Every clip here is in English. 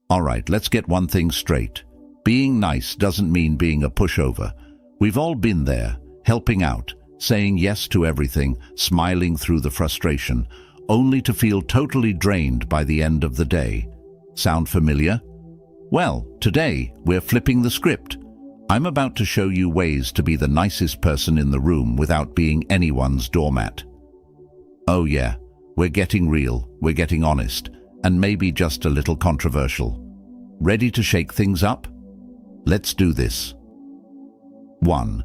All right, let's get one thing straight. Being nice doesn't mean being a pushover. We've all been there, helping out, saying yes to everything, smiling through the frustration, only to feel totally drained by the end of the day. Sound familiar? Well, today we're flipping the script. I'm about to show you ways to be the nicest person in the room without being anyone's doormat. Oh yeah, we're getting real, we're getting honest, and maybe just a little controversial. Ready to shake things up? Let's do this. 1.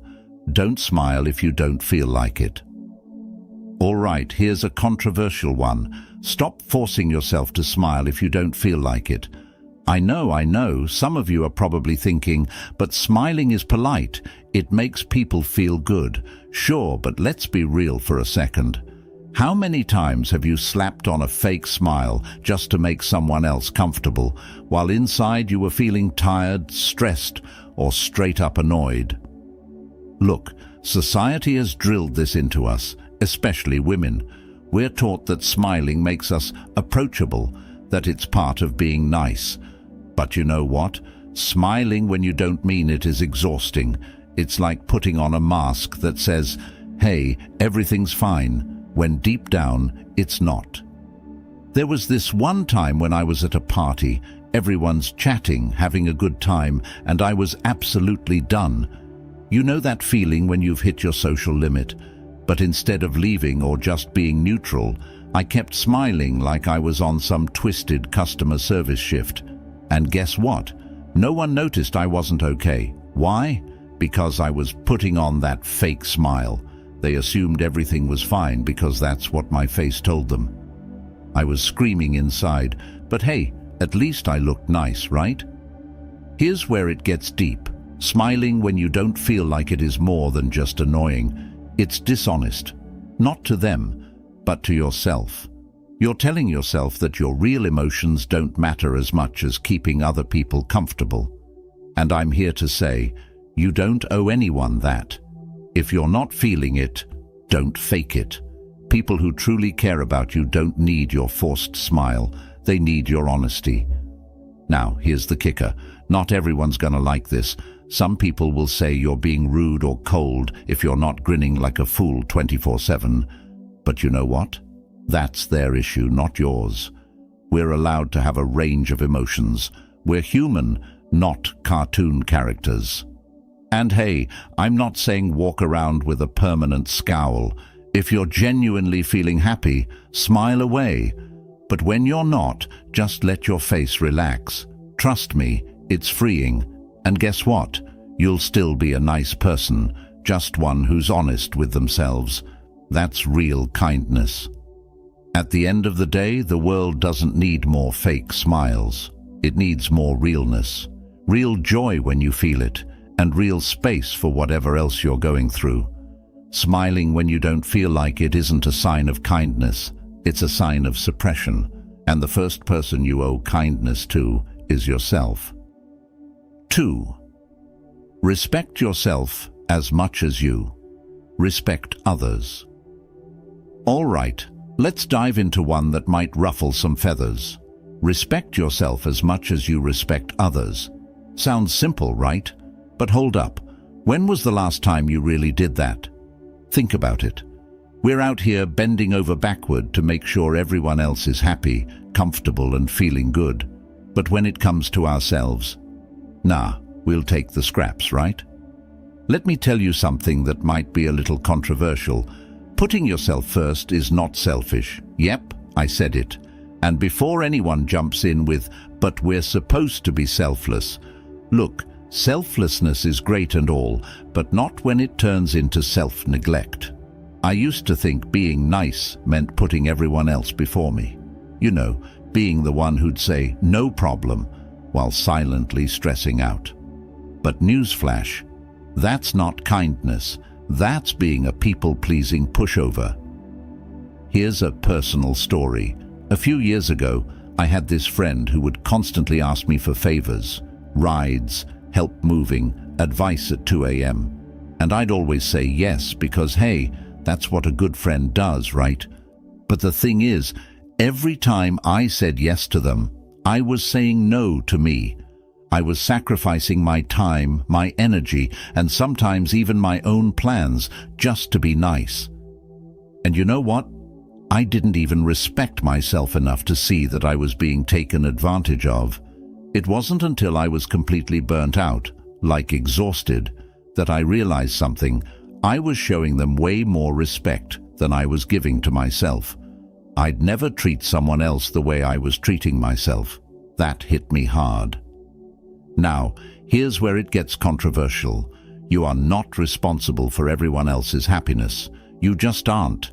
Don't smile if you don't feel like it. All right, here's a controversial one. Stop forcing yourself to smile if you don't feel like it. I know, some of you are probably thinking, but smiling is polite. It makes people feel good. Sure, but let's be real for a second. How many times have you slapped on a fake smile just to make someone else comfortable, while inside you were feeling tired, stressed, or straight up annoyed? Look, society has drilled this into us, especially women. We're taught that smiling makes us approachable, that it's part of being nice. But you know what? Smiling when you don't mean it is exhausting. It's like putting on a mask that says, "Hey, everything's fine," when deep down, it's not. There was this one time when I was at a party, everyone's chatting, having a good time, and I was absolutely done. You know that feeling when you've hit your social limit? But instead of leaving or just being neutral, I kept smiling like I was on some twisted customer service shift. And guess what? No one noticed I wasn't okay. Why? Because I was putting on that fake smile. They assumed everything was fine because that's what my face told them. I was screaming inside, but hey, at least I looked nice, right? Here's where it gets deep. Smiling when you don't feel like it is more than just annoying. It's dishonest. Not to them, but to yourself. You're telling yourself that your real emotions don't matter as much as keeping other people comfortable. And I'm here to say, you don't owe anyone that. If you're not feeling it, don't fake it. People who truly care about you don't need your forced smile. They need your honesty. Now, here's the kicker. Not everyone's gonna like this. Some people will say you're being rude or cold if you're not grinning like a fool 24/7. But you know what? That's their issue, not yours. We're allowed to have a range of emotions. We're human, not cartoon characters. And hey, I'm not saying walk around with a permanent scowl. If you're genuinely feeling happy, smile away. But when you're not, just let your face relax. Trust me, it's freeing. And guess what? You'll still be a nice person, just one who's honest with themselves. That's real kindness. At the end of the day, the world doesn't need more fake smiles. It needs more realness. Real joy when you feel it, and real space for whatever else you're going through. Smiling when you don't feel like it isn't a sign of kindness. It's a sign of suppression. And the first person you owe kindness to is yourself. 2. Respect yourself as much as you respect others. All right, let's dive into one that might ruffle some feathers. Respect yourself as much as you respect others. Sounds simple, right? But hold up. When was the last time you really did that? Think about it. We're out here bending over backward to make sure everyone else is happy, comfortable, and feeling good. But when it comes to ourselves, nah, we'll take the scraps, right? Let me tell you something that might be a little controversial. Putting yourself first is not selfish. Yep, I said it. And before anyone jumps in with, but we're supposed to be selfless. Look, selflessness is great and all, but not when it turns into self-neglect. I used to think being nice meant putting everyone else before me. You know, being the one who'd say, no problem, while silently stressing out. But newsflash, that's not kindness. That's being a people-pleasing pushover. Here's a personal story. A few years ago, I had this friend who would constantly ask me for favors, rides, help moving, advice at 2 a.m. And I'd always say yes because, hey, that's what a good friend does, right? But the thing is, every time I said yes to them, I was saying no to me. I was sacrificing my time, my energy, and sometimes even my own plans just to be nice. And you know what? I didn't even respect myself enough to see that I was being taken advantage of. It wasn't until I was completely burnt out, like exhausted, that I realized something. I was showing them way more respect than I was giving to myself. I'd never treat someone else the way I was treating myself. That hit me hard. Now, here's where it gets controversial. You are not responsible for everyone else's happiness. You just aren't.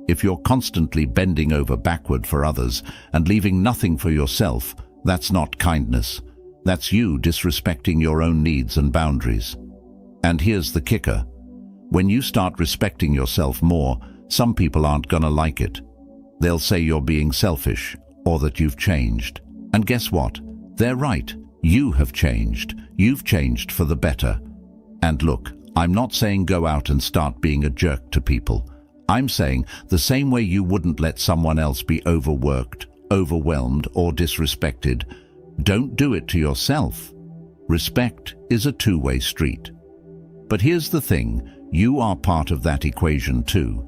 If you're constantly bending over backward for others and leaving nothing for yourself, that's not kindness. That's you disrespecting your own needs and boundaries. And here's the kicker. When you start respecting yourself more, some people aren't gonna like it. They'll say you're being selfish or that you've changed. And guess what? They're right. You have changed. You've changed for the better. And look, I'm not saying go out and start being a jerk to people. I'm saying the same way you wouldn't let someone else be overworked, overwhelmed, or disrespected, don't do it to yourself. Respect is a two-way street. But here's the thing, you are part of that equation too.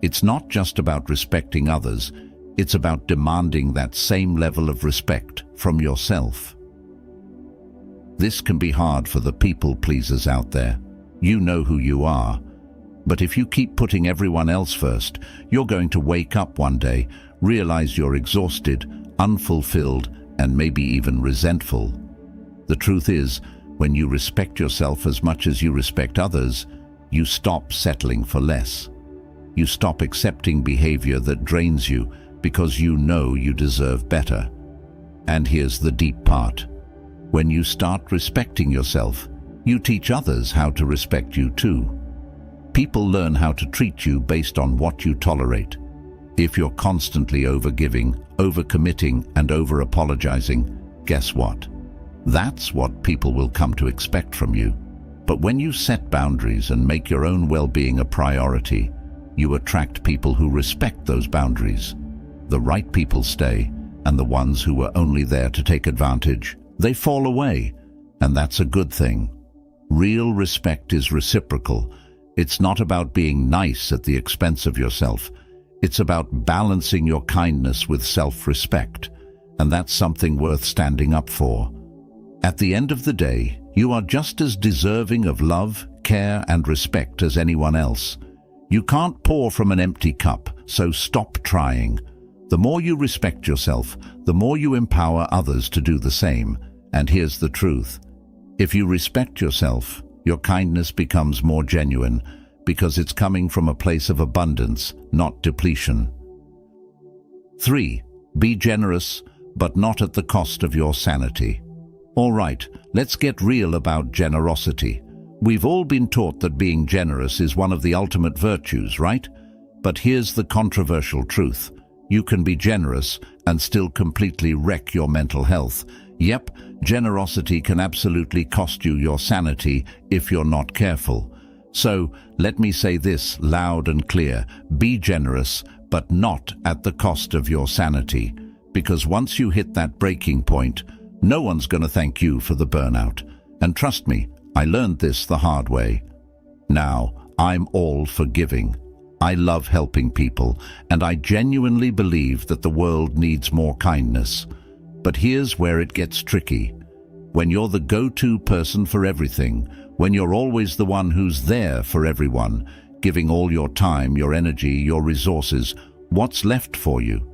It's not just about respecting others, it's about demanding that same level of respect from yourself. This can be hard for the people pleasers out there. You know who you are. But if you keep putting everyone else first, you're going to wake up one day, realize you're exhausted, unfulfilled, and maybe even resentful. The truth is, when you respect yourself as much as you respect others, you stop settling for less. You stop accepting behavior that drains you because you know you deserve better. And here's the deep part. When you start respecting yourself, you teach others how to respect you too. People learn how to treat you based on what you tolerate. If you're constantly overgiving, overcommitting, and over-apologizing, guess what? That's what people will come to expect from you. But when you set boundaries and make your own well-being a priority, you attract people who respect those boundaries. The right people stay, and the ones who were only there to take advantage, they fall away, and that's a good thing. Real respect is reciprocal. It's not about being nice at the expense of yourself. It's about balancing your kindness with self-respect, and that's something worth standing up for. At the end of the day, you are just as deserving of love, care, and respect as anyone else. You can't pour from an empty cup, so stop trying. The more you respect yourself, the more you empower others to do the same. And here's the truth. If you respect yourself, your kindness becomes more genuine because it's coming from a place of abundance, not depletion. 3. Be generous, but not at the cost of your sanity. All right, let's get real about generosity. We've all been taught that being generous is one of the ultimate virtues, right? But here's the controversial truth. You can be generous and still completely wreck your mental health. Yep, generosity can absolutely cost you your sanity if you're not careful. So, let me say this loud and clear. Be generous, but not at the cost of your sanity. Because once you hit that breaking point, no one's going to thank you for the burnout. And trust me, I learned this the hard way. Now, I'm all for giving. I love helping people, and I genuinely believe that the world needs more kindness. But here's where it gets tricky. When you're the go-to person for everything, when you're always the one who's there for everyone, giving all your time, your energy, your resources, what's left for you?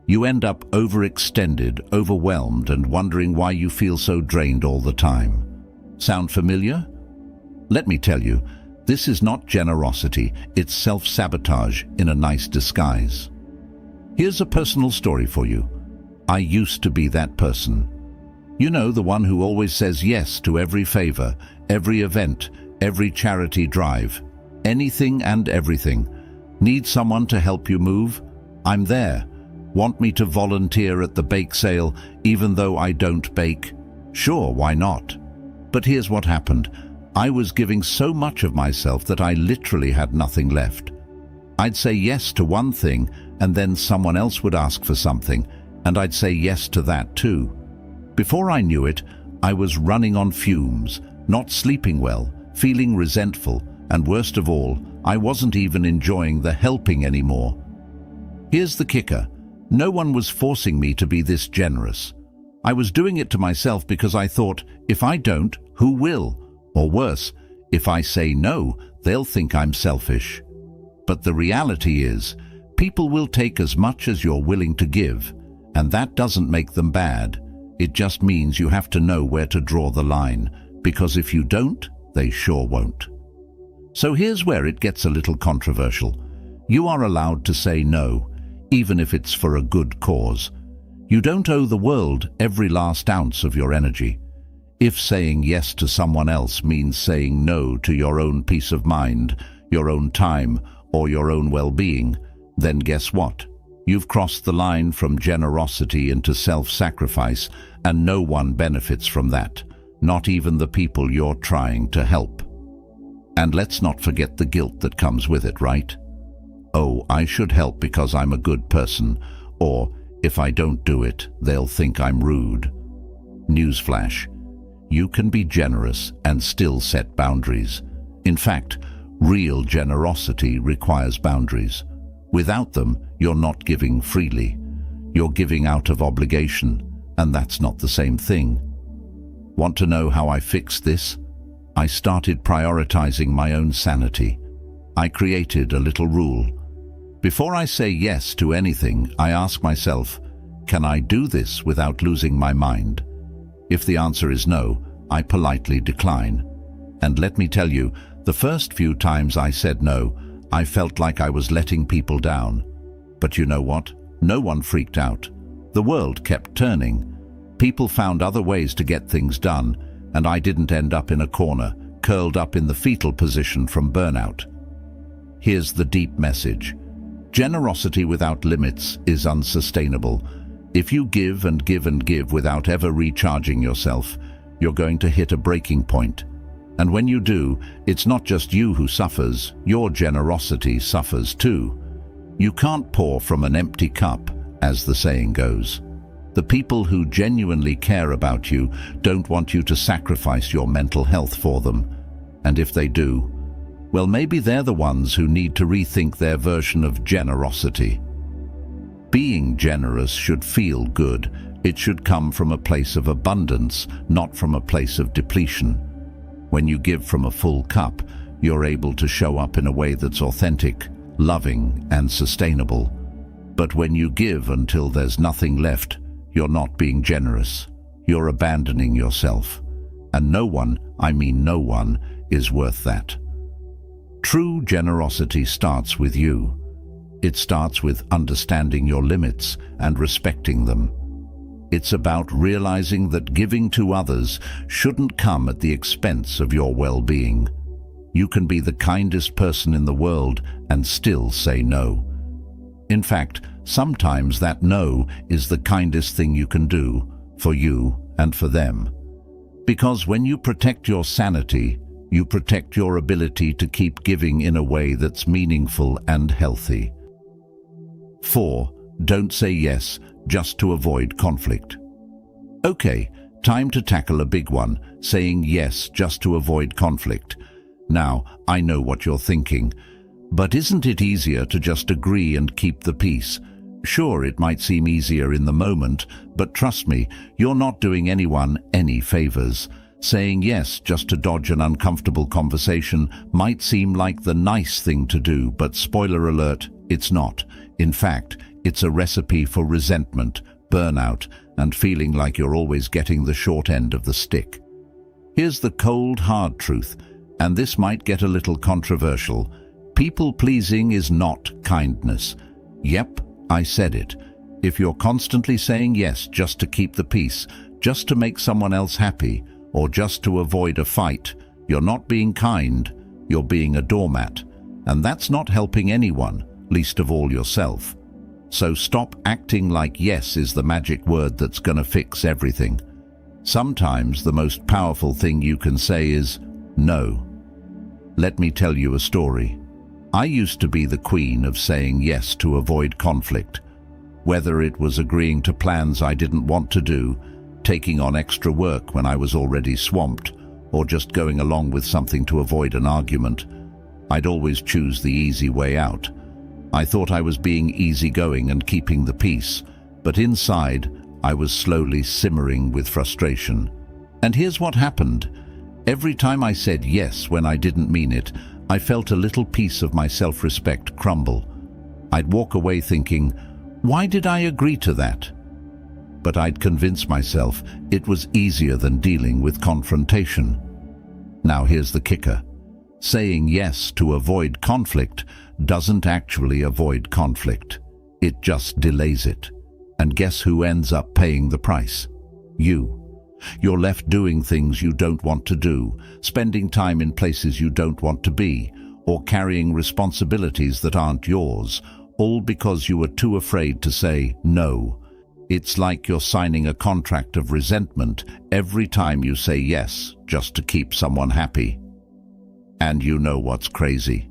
You end up overextended, overwhelmed, and wondering why you feel so drained all the time. Sound familiar? Let me tell you, this is not generosity, it's self-sabotage in a nice disguise. Here's a personal story for you. I used to be that person. You know, the one who always says yes to every favor, every event, every charity drive, anything and everything. Need someone to help you move? I'm there. Want me to volunteer at the bake sale even though I don't bake? Sure, why not? But here's what happened. I was giving so much of myself that I literally had nothing left. I'd say yes to one thing and then someone else would ask for something, and I'd say yes to that too. Before I knew it, I was running on fumes, not sleeping well, feeling resentful, and worst of all, I wasn't even enjoying the helping anymore. Here's the kicker. No one was forcing me to be this generous. I was doing it to myself because I thought, if I don't, who will? Or worse, if I say no, they'll think I'm selfish. But the reality is, people will take as much as you're willing to give, and that doesn't make them bad. It just means you have to know where to draw the line, because if you don't, they sure won't. So here's where it gets a little controversial. You are allowed to say no, even if it's for a good cause. You don't owe the world every last ounce of your energy. If saying yes to someone else means saying no to your own peace of mind, your own time, or your own well-being, then guess what? You've crossed the line from generosity into self-sacrifice, and no one benefits from that, not even the people you're trying to help. And let's not forget the guilt that comes with it, right? Oh, I should help because I'm a good person, or if I don't do it, they'll think I'm rude. Newsflash, you can be generous and still set boundaries. In fact, real generosity requires boundaries. Without them, you're not giving freely. You're giving out of obligation, and that's not the same thing. Want to know how I fixed this? I started prioritizing my own sanity. I created a little rule. Before I say yes to anything, I ask myself, can I do this without losing my mind? If the answer is no, I politely decline. And let me tell you, the first few times I said no, I felt like I was letting people down. But you know what? No one freaked out. The world kept turning. People found other ways to get things done, and I didn't end up in a corner, curled up in the fetal position from burnout. Here's the deep message. Generosity without limits is unsustainable. If you give and give and give without ever recharging yourself, you're going to hit a breaking point. And when you do, it's not just you who suffers, your generosity suffers too. You can't pour from an empty cup, as the saying goes. The people who genuinely care about you don't want you to sacrifice your mental health for them. And if they do, well, maybe they're the ones who need to rethink their version of generosity. Being generous should feel good. It should come from a place of abundance, not from a place of depletion. When you give from a full cup, you're able to show up in a way that's authentic, loving, and sustainable. But when you give until there's nothing left, you're not being generous. You're abandoning yourself. And no one, I mean no one, is worth that. True generosity starts with you. It starts with understanding your limits and respecting them. It's about realizing that giving to others shouldn't come at the expense of your well-being. You can be the kindest person in the world and still say no. In fact, sometimes that no is the kindest thing you can do for you and for them. Because when you protect your sanity, you protect your ability to keep giving in a way that's meaningful and healthy. 4. Don't say yes just to avoid conflict. Okay, time to tackle a big one, saying yes just to avoid conflict. Now, I know what you're thinking, but isn't it easier to just agree and keep the peace? Sure, it might seem easier in the moment, but trust me, you're not doing anyone any favors. Saying yes just to dodge an uncomfortable conversation might seem like the nice thing to do, but spoiler alert, it's not. In fact, it's a recipe for resentment, burnout, and feeling like you're always getting the short end of the stick. Here's the cold, hard truth, and this might get a little controversial. People-pleasing is not kindness. Yep, I said it. If you're constantly saying yes just to keep the peace, just to make someone else happy, or just to avoid a fight, you're not being kind, you're being a doormat. And that's not helping anyone, least of all yourself. So stop acting like yes is the magic word that's gonna fix everything. Sometimes the most powerful thing you can say is no. Let me tell you a story. I used to be the queen of saying yes to avoid conflict. whether it was agreeing to plans I didn't want to do, taking on extra work when I was already swamped, or just going along with something to avoid an argument. I'd always choose the easy way out. I thought I was being easygoing and keeping the peace, but inside I was slowly simmering with frustration. And here's what happened. Every time I said yes when I didn't mean it, I felt a little piece of my self-respect crumble. I'd walk away thinking, why did I agree to that? But I'd convince myself it was easier than dealing with confrontation. Now here's the kicker. Saying yes to avoid conflict doesn't actually avoid conflict. It just delays it. And guess who ends up paying the price? You. You're left doing things you don't want to do, spending time in places you don't want to be, or carrying responsibilities that aren't yours, all because you were too afraid to say no. It's like you're signing a contract of resentment every time you say yes, just to keep someone happy. And you know what's crazy?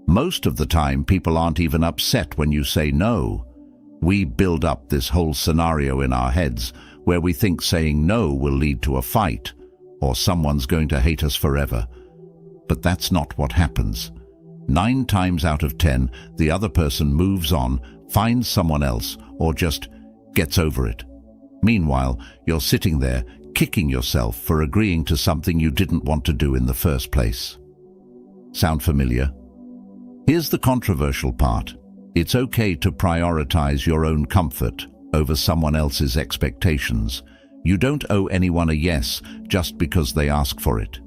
Most of the time, people aren't even upset when you say no. We build up this whole scenario in our heads where we think saying no will lead to a fight, or someone's going to hate us forever. But that's not what happens. 9 times out of 10, the other person moves on, finds someone else, or just gets over it. Meanwhile, you're sitting there, kicking yourself for agreeing to something you didn't want to do in the first place. Sound familiar? Here's the controversial part. It's okay to prioritize your own comfort over someone else's expectations. You don't owe anyone a yes just because they ask for it.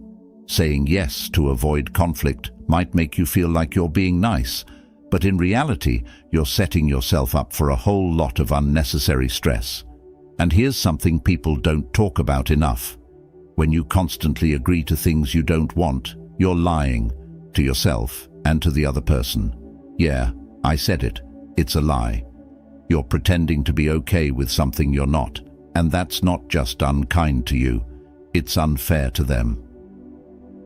Saying yes to avoid conflict might make you feel like you're being nice, but in reality, you're setting yourself up for a whole lot of unnecessary stress. And here's something people don't talk about enough. When you constantly agree to things you don't want, you're lying to yourself and to the other person. Yeah, I said it. It's a lie. You're pretending to be okay with something you're not, and that's not just unkind to you, it's unfair to them.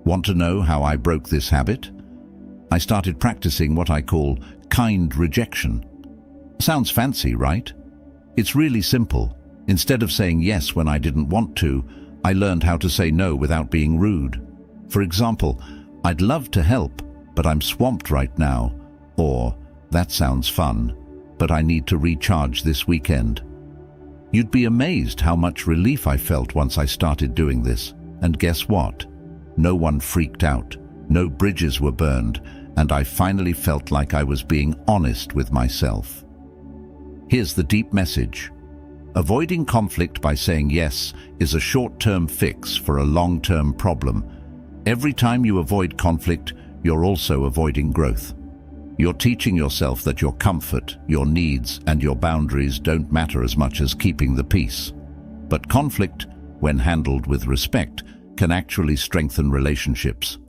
Want to know how I broke this habit? I started practicing what I call kind rejection. Sounds fancy, right? It's really simple. Instead of saying yes when I didn't want to, I learned how to say no without being rude. For example, I'd love to help, but I'm swamped right now. Or, that sounds fun, but I need to recharge this weekend. You'd be amazed how much relief I felt once I started doing this. And guess what? No one freaked out, no bridges were burned, and I finally felt like I was being honest with myself. Here's the deep message. Avoiding conflict by saying yes is a short-term fix for a long-term problem. Every time you avoid conflict, you're also avoiding growth. You're teaching yourself that your comfort, your needs, and your boundaries don't matter as much as keeping the peace. But conflict, when handled with respect, can actually strengthen relationships.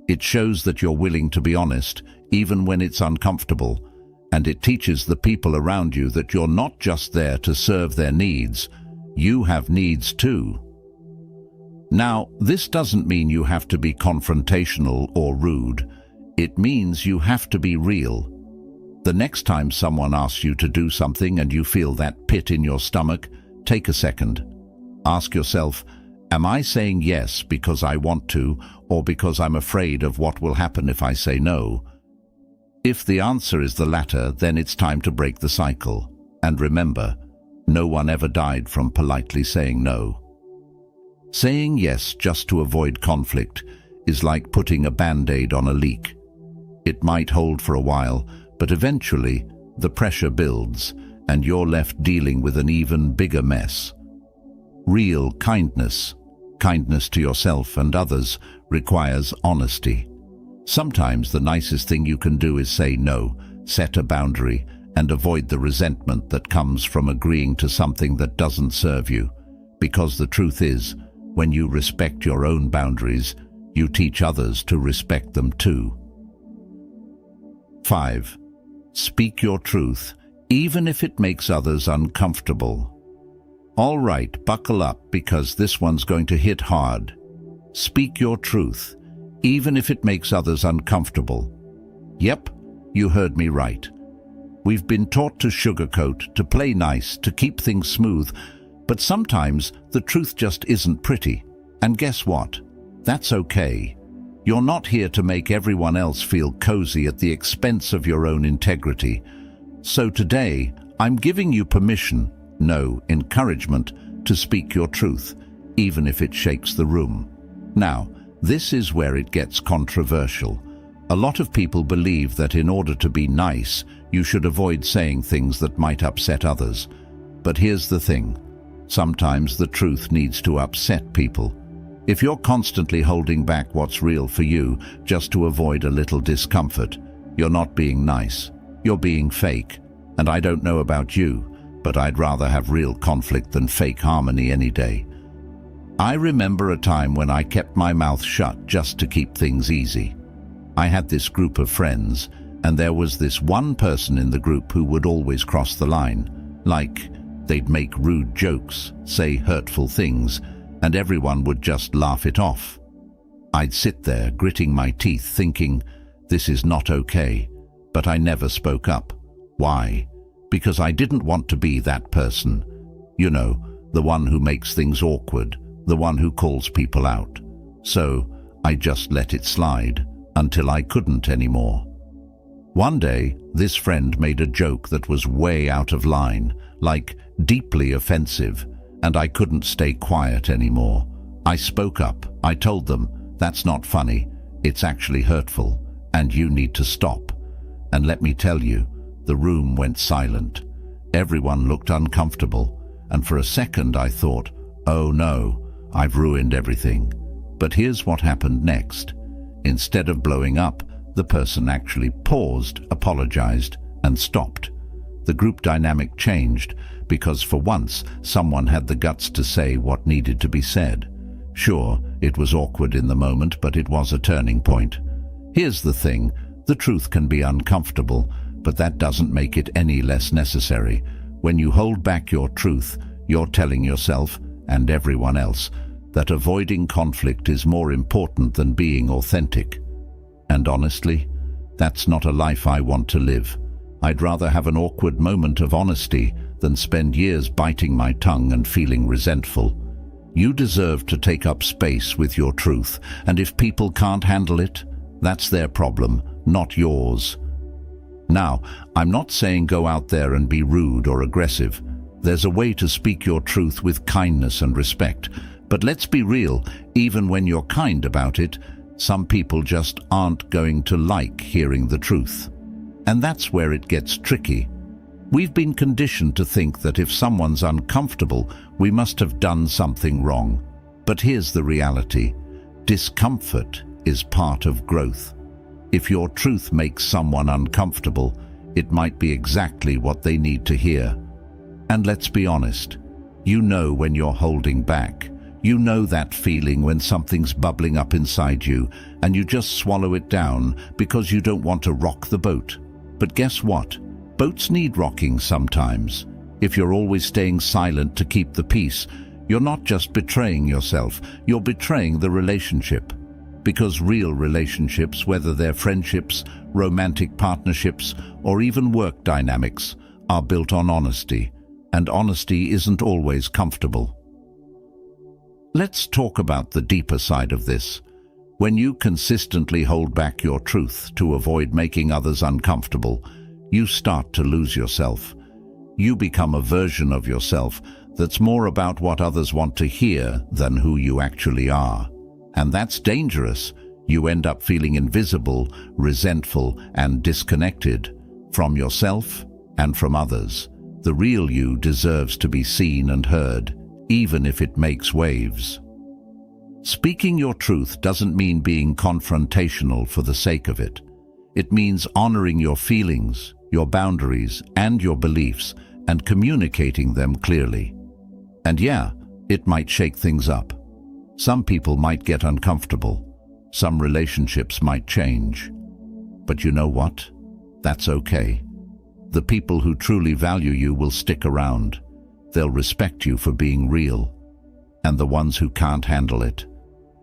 It shows that you're willing to be honest, even when it's uncomfortable, and it teaches the people around you that you're not just there to serve their needs, you have needs too. Now, this doesn't mean you have to be confrontational or rude. It means you have to be real. The next time someone asks you to do something and you feel that pit in your stomach, take a second. Ask yourself, am I saying yes because I want to, or because I'm afraid of what will happen if I say no? If the answer is the latter, then it's time to break the cycle. And remember, no one ever died from politely saying no. Saying yes just to avoid conflict is like putting a band-aid on a leak. It might hold for a while, but eventually the pressure builds and you're left dealing with an even bigger mess. Real kindness to yourself and others, requires honesty. Sometimes the nicest thing you can do is say no, set a boundary, and avoid the resentment that comes from agreeing to something that doesn't serve you. Because the truth is, when you respect your own boundaries, you teach others to respect them too. 5. Speak your truth, even if it makes others uncomfortable. All right, buckle up because this one's going to hit hard. Speak your truth, even if it makes others uncomfortable. Yep, you heard me right. We've been taught to sugarcoat, to play nice, to keep things smooth, but sometimes the truth just isn't pretty. And guess what? That's okay. You're not here to make everyone else feel cozy at the expense of your own integrity. So today, I'm giving you permission, no, encouragement, to speak your truth, even if it shakes the room. Now, this is where it gets controversial. A lot of people believe that in order to be nice, you should avoid saying things that might upset others. But here's the thing. Sometimes the truth needs to upset people. If you're constantly holding back what's real for you just to avoid a little discomfort, you're not being nice. You're being fake. And I don't know about you, but I'd rather have real conflict than fake harmony any day. I remember a time when I kept my mouth shut just to keep things easy. I had this group of friends, and there was this one person in the group who would always cross the line. Like, they'd make rude jokes, say hurtful things, and everyone would just laugh it off. I'd sit there, gritting my teeth, thinking, this is not okay, but I never spoke up. Why? Because I didn't want to be that person. You know, the one who makes things awkward, the one who calls people out. So I just let it slide until I couldn't anymore. One day, this friend made a joke that was way out of line, like deeply offensive, and I couldn't stay quiet anymore. I spoke up. I told them, that's not funny, it's actually hurtful, and you need to stop. And let me tell you, the room went silent. Everyone looked uncomfortable, and for a second I thought, oh no, I've ruined everything. But here's what happened next. Instead of blowing up, the person actually paused, apologized, and stopped. The group dynamic changed because for once someone had the guts to say what needed to be said. Sure, it was awkward in the moment, but it was a turning point. Here's the thing, the truth can be uncomfortable, but that doesn't make it any less necessary. When you hold back your truth, you're telling yourself, and everyone else, that avoiding conflict is more important than being authentic. And honestly, that's not a life I want to live. I'd rather have an awkward moment of honesty than spend years biting my tongue and feeling resentful. You deserve to take up space with your truth, and if people can't handle it, that's their problem, not yours. Now, I'm not saying go out there and be rude or aggressive. There's a way to speak your truth with kindness and respect. But let's be real, even when you're kind about it, some people just aren't going to like hearing the truth. And that's where it gets tricky. We've been conditioned to think that if someone's uncomfortable, we must have done something wrong. But here's the reality. Discomfort is part of growth. If your truth makes someone uncomfortable, it might be exactly what they need to hear. And let's be honest, you know when you're holding back. You know that feeling when something's bubbling up inside you and you just swallow it down because you don't want to rock the boat. But guess what? Boats need rocking sometimes. If you're always staying silent to keep the peace, you're not just betraying yourself, you're betraying the relationship. Because real relationships, whether they're friendships, romantic partnerships, or even work dynamics, are built on honesty. And honesty isn't always comfortable. Let's talk about the deeper side of this. When you consistently hold back your truth to avoid making others uncomfortable, you start to lose yourself. You become a version of yourself that's more about what others want to hear than who you actually are. And that's dangerous. You end up feeling invisible, resentful, and disconnected from yourself and from others. The real you deserves to be seen and heard, even if it makes waves. Speaking your truth doesn't mean being confrontational for the sake of it. It means honoring your feelings, your boundaries, and your beliefs, and communicating them clearly. And yeah, it might shake things up. Some people might get uncomfortable. Some relationships might change. But you know what? That's okay. The people who truly value you will stick around. They'll respect you for being real. And the ones who can't handle it,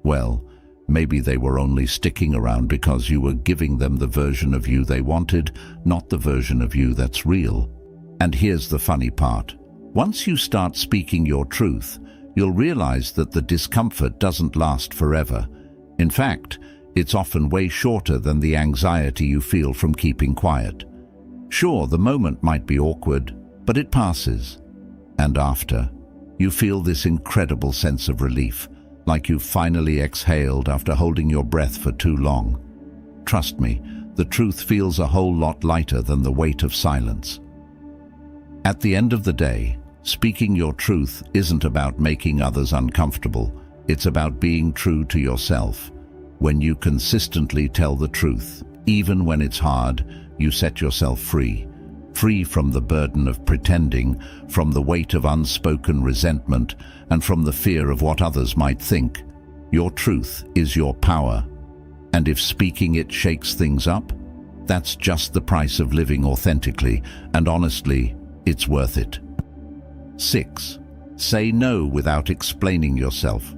well, Maybe they were only sticking around because you were giving them the version of you they wanted, not the version of you that's real. And here's the funny part. Once you start speaking your truth, you'll realize that the discomfort doesn't last forever. In fact, it's often way shorter than the anxiety you feel from keeping quiet. Sure, the moment might be awkward, but it passes. And after, you feel this incredible sense of relief, like you've finally exhaled after holding your breath for too long. Trust me, the truth feels a whole lot lighter than the weight of silence. At the end of the day, speaking your truth isn't about making others uncomfortable. It's about being true to yourself. When you consistently tell the truth, even when it's hard, you set yourself free. Free from the burden of pretending, from the weight of unspoken resentment, and from the fear of what others might think. Your truth is your power. And if speaking it shakes things up, that's just the price of living authentically, and honestly, it's worth it. 6. Say no without explaining yourself.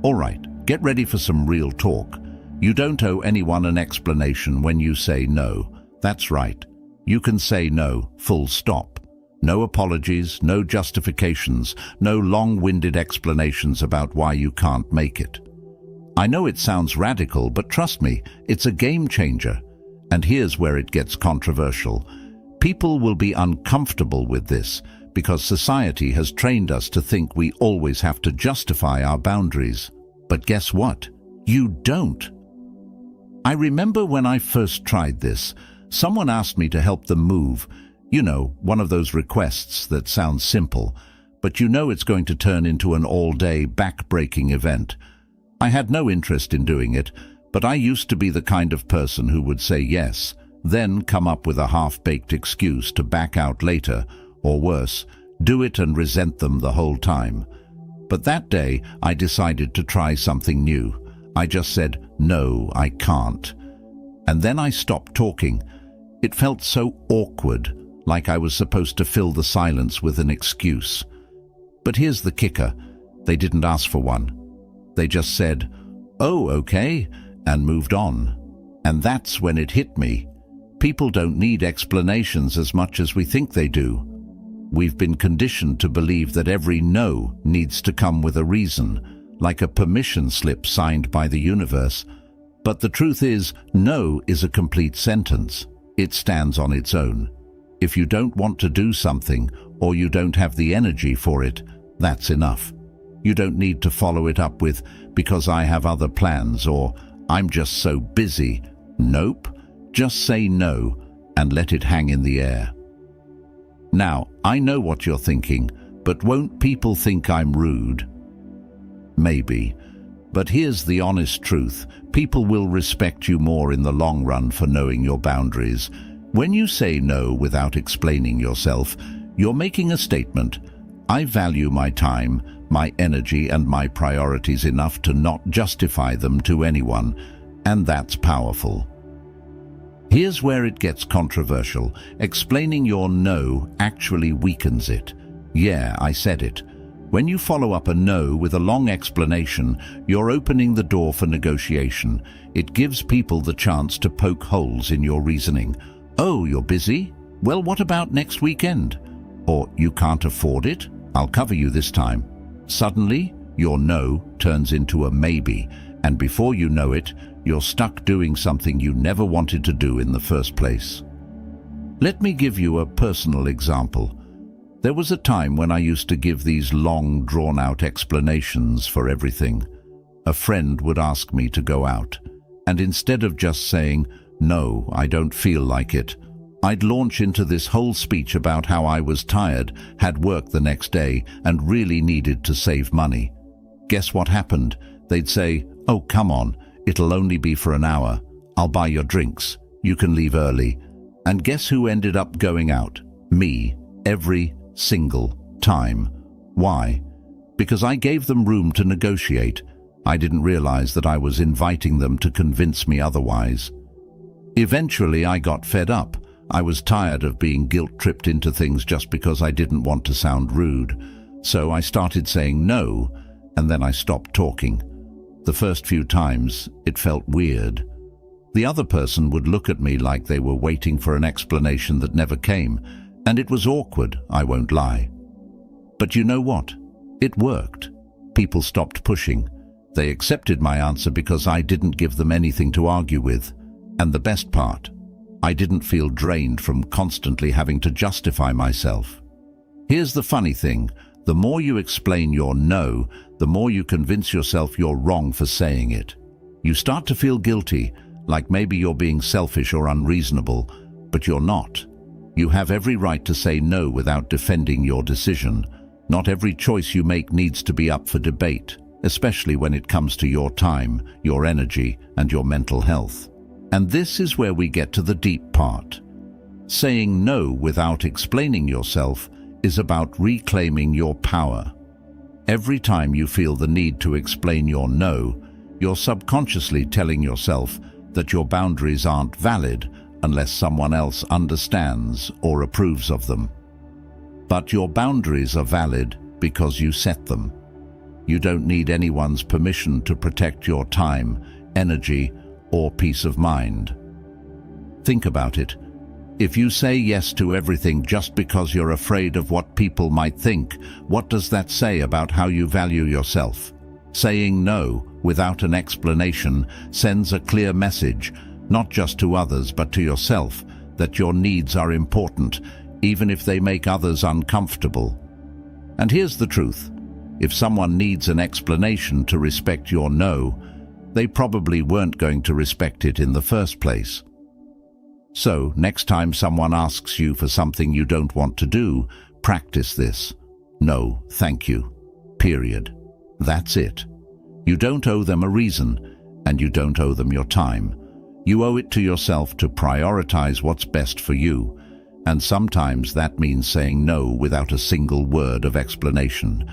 All right, get ready for some real talk. You don't owe anyone an explanation when you say no. That's right. You can say no, full stop. No apologies, no justifications, no long-winded explanations about why you can't make it. I know it sounds radical, but trust me, it's a game changer. And here's where it gets controversial. People will be uncomfortable with this because society has trained us to think we always have to justify our boundaries. But guess what? You don't. I remember when I first tried this, someone asked me to help them move. You know, one of those requests that sounds simple, but you know it's going to turn into an all-day back-breaking event. I had no interest in doing it, but I used to be the kind of person who would say yes, then come up with a half-baked excuse to back out later, or worse, do it and resent them the whole time. But that day, I decided to try something new. I just said, no, I can't. And then I stopped talking. It felt so awkward, like I was supposed to fill the silence with an excuse. But here's the kicker. They didn't ask for one. They just said, oh, okay, and moved on. And that's when it hit me. People don't need explanations as much as we think they do. We've been conditioned to believe that every no needs to come with a reason, like a permission slip signed by the universe. But the truth is, no is a complete sentence. It stands on its own. If you don't want to do something, or you don't have the energy for it, that's enough. You don't need to follow it up with, because I have other plans, or I'm just so busy. Nope. Just say no and let it hang in the air. Now, I know what you're thinking, but won't people think I'm rude? Maybe. But here's the honest truth. People will respect you more in the long run for knowing your boundaries. When you say no without explaining yourself, you're making a statement. I value my time, my energy, and my priorities enough to not justify them to anyone, and that's powerful. Here's where it gets controversial. Explaining your no actually weakens it. Yeah, I said it. When you follow up a no with a long explanation, you're opening the door for negotiation. It gives people the chance to poke holes in your reasoning. Oh, you're busy? Well, what about next weekend? Or you can't afford it? I'll cover you this time. Suddenly, your no turns into a maybe, and before you know it, you're stuck doing something you never wanted to do in the first place. Let me give you a personal example. There was a time when I used to give these long, drawn-out explanations for everything. A friend would ask me to go out, and instead of just saying, "No, I don't feel like it," I'd launch into this whole speech about how I was tired, had work the next day, and really needed to save money. Guess what happened? They'd say, "Oh, come on, it'll only be for an hour. I'll buy your drinks. You can leave early." And guess who ended up going out? Me, every single time. Why? Because I gave them room to negotiate. I didn't realize that I was inviting them to convince me otherwise. Eventually, I got fed up. I was tired of being guilt-tripped into things just because I didn't want to sound rude. So I started saying no, and then I stopped talking. The first few times, it felt weird. The other person would look at me like they were waiting for an explanation that never came, and it was awkward, I won't lie. But you know what? It worked. People stopped pushing. They accepted my answer because I didn't give them anything to argue with. And the best part, I didn't feel drained from constantly having to justify myself. Here's the funny thing. The more you explain your no, the more you convince yourself you're wrong for saying it. You start to feel guilty, like maybe you're being selfish or unreasonable, but you're not. You have every right to say no without defending your decision. Not every choice you make needs to be up for debate, especially when it comes to your time, your energy, and your mental health. And this is where we get to the deep part. Saying no without explaining yourself is about reclaiming your power. Every time you feel the need to explain your no, you're subconsciously telling yourself that your boundaries aren't valid unless someone else understands or approves of them. But your boundaries are valid because you set them. You don't need anyone's permission to protect your time, energy, or peace of mind. Think about it. If you say yes to everything just because you're afraid of what people might think, what does that say about how you value yourself? Saying no without an explanation sends a clear message, not just to others but to yourself, that your needs are important, even if they make others uncomfortable. And here's the truth. If someone needs an explanation to respect your no, they probably weren't going to respect it in the first place. So, next time someone asks you for something you don't want to do, practice this. No, thank you. Period. That's it. You don't owe them a reason, and you don't owe them your time. You owe it to yourself to prioritize what's best for you, and sometimes that means saying no without a single word of explanation.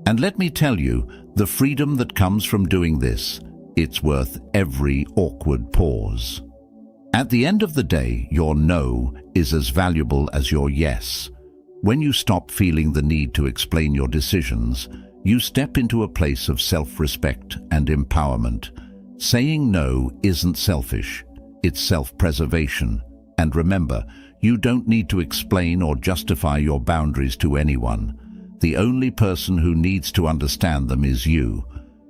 And let me tell you, the freedom that comes from doing this, it's worth every awkward pause. At the end of the day, your no is as valuable as your yes. When you stop feeling the need to explain your decisions, you step into a place of self-respect and empowerment. Saying no isn't selfish, it's self-preservation. And remember, you don't need to explain or justify your boundaries to anyone. The only person who needs to understand them is you.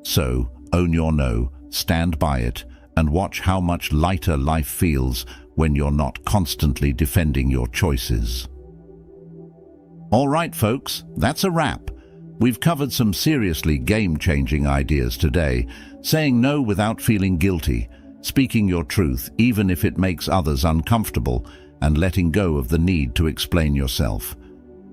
So, own your no, stand by it, and watch how much lighter life feels when you're not constantly defending your choices. All right, folks, that's a wrap. We've covered some seriously game-changing ideas today. Saying no without feeling guilty, speaking your truth even if it makes others uncomfortable, and letting go of the need to explain yourself.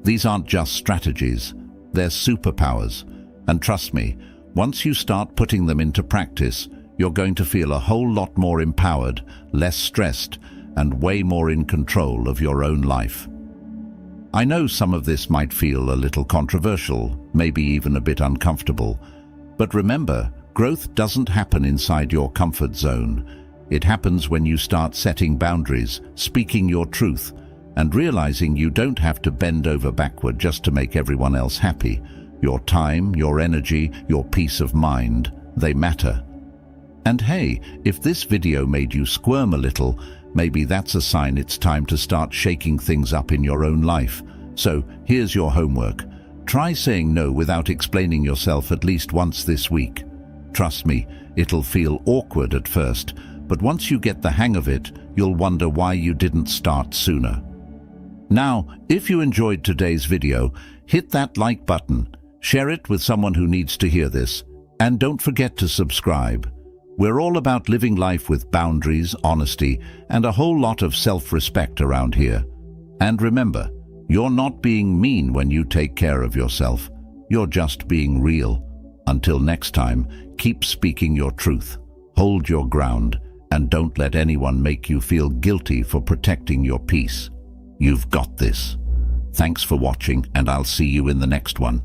These aren't just strategies, they're superpowers. And trust me, once you start putting them into practice, you're going to feel a whole lot more empowered, less stressed, and way more in control of your own life. I know some of this might feel a little controversial, maybe even a bit uncomfortable, but remember, growth doesn't happen inside your comfort zone. It happens when you start setting boundaries, speaking your truth, and realizing you don't have to bend over backward just to make everyone else happy. Your time, your energy, your peace of mind, they matter. And hey, if this video made you squirm a little, maybe that's a sign it's time to start shaking things up in your own life. So here's your homework. Try saying no without explaining yourself at least once this week. Trust me, it'll feel awkward at first, but once you get the hang of it, you'll wonder why you didn't start sooner. Now, if you enjoyed today's video, hit that like button, share it with someone who needs to hear this, and don't forget to subscribe. We're all about living life with boundaries, honesty, and a whole lot of self-respect around here. And remember, you're not being mean when you take care of yourself. You're just being real. Until next time, keep speaking your truth, hold your ground, and don't let anyone make you feel guilty for protecting your peace. You've got this. Thanks for watching, and I'll see you in the next one.